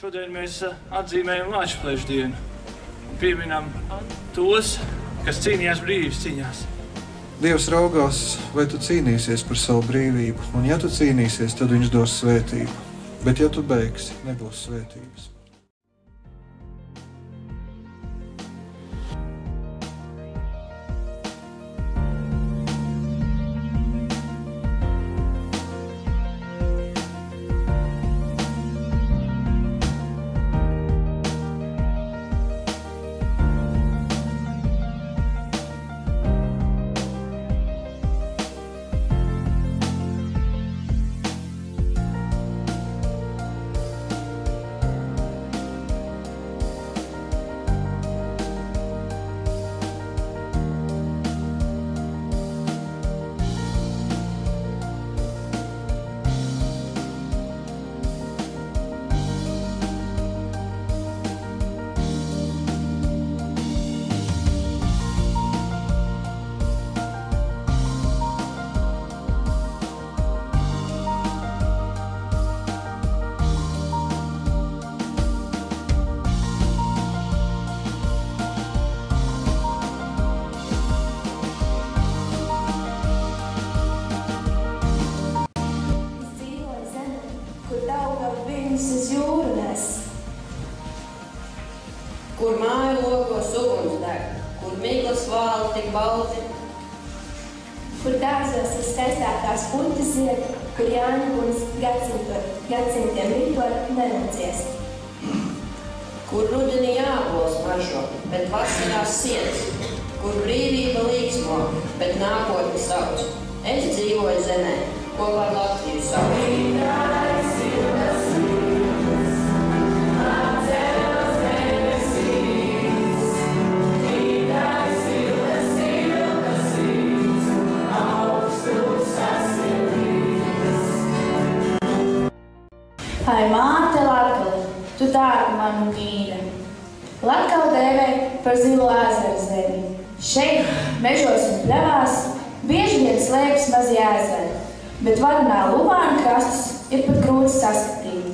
Šodien mēs atzīmējam Lāčplēšu dienu un pieminam tos, kas cīnījās brīvības cīņās. Dievs raugās, vai tu cīnīsies par savu brīvību, un ja tu cīnīsies, tad viņš dos svētību. Bet ja tu beigsi, nebūs svētības. Kur māju lokos uguns deg, kur miglas vāli tik balti. Kur dārzos ir skaistākās puķas zied, kur jāņguns gadsimtiem rītor nenociest. Kur rudenī ābols mažo, bet vasarās siens. Kur brīvība līksmo, bet nākotne sauc. Es dzīvoju zemē, ko var Latviju sauc. Ai, māte Latgali, tu tāda manu mīļa. Latgali dēvē par zilo ezeru zemi. Šeit, mežos un pļavās, bieži vien slēpjas mazie ezeri, bet varanā Luvāna krastus ir pat grūti saskatīt.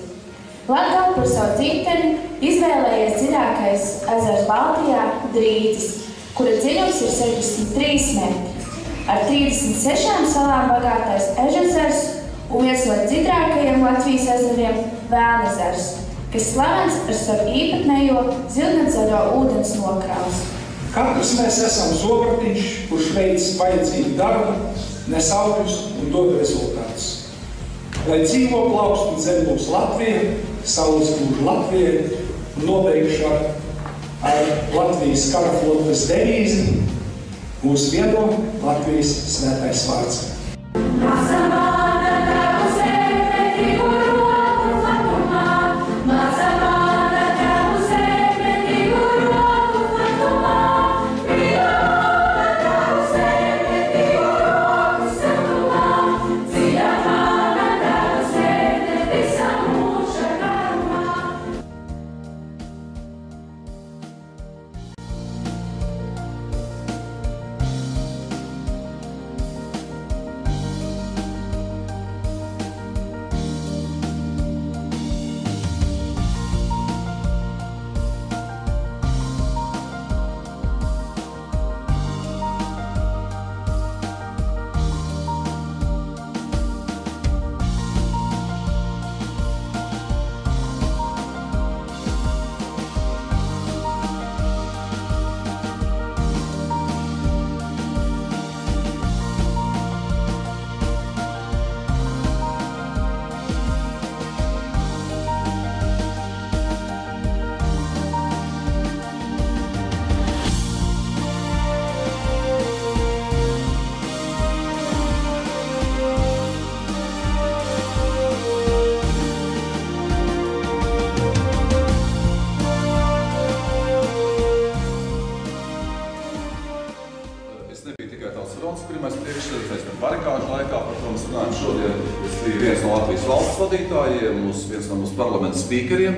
Latgali par savu dzimteni izvēlējies dziļākais ezers Baltijā Drīdzis, kura dziļums ir 63 metri. Ar 36 salām bagātais Ežezers un viens no dziļākajiem Latvijas ezeriem Vēlezers, kas slavens ar savu īpatnējo zilnedzaļo ūdens nokrāsu. Katrs mēs esam zobratiņš, kurš veic vajadzīgu darbu, nes augļus un dod rezultātus. Lai dzīvo plaukst un zem būs Latvija, saules būs Latvija un nobeigšu ar Latvijas karaflotes devīzi mūs vieno Latvijas svētais vārds. Pirmais priekšsēdētājs par barikāžu laikā, par to mēs runājam šodien. Es biju viens no Latvijas valsts vadītājiem, viens no mūsu parlamenta spīkeriem.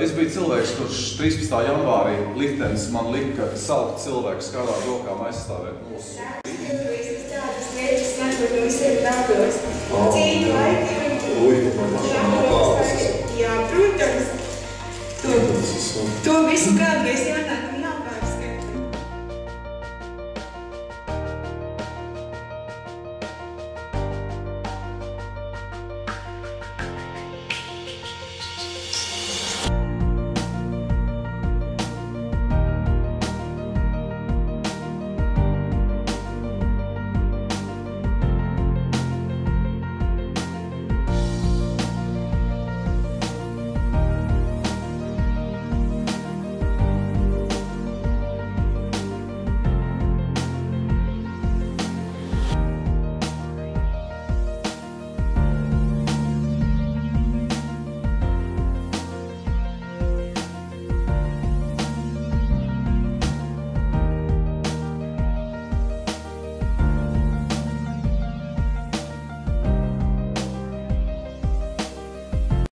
Es biju cilvēks, kurš 13. janvārī liktenis man lika saukt cilvēkus kādām rokām aizstāvēt mūsu. Jā, protams. protams. To visu kādu mēs jānāk.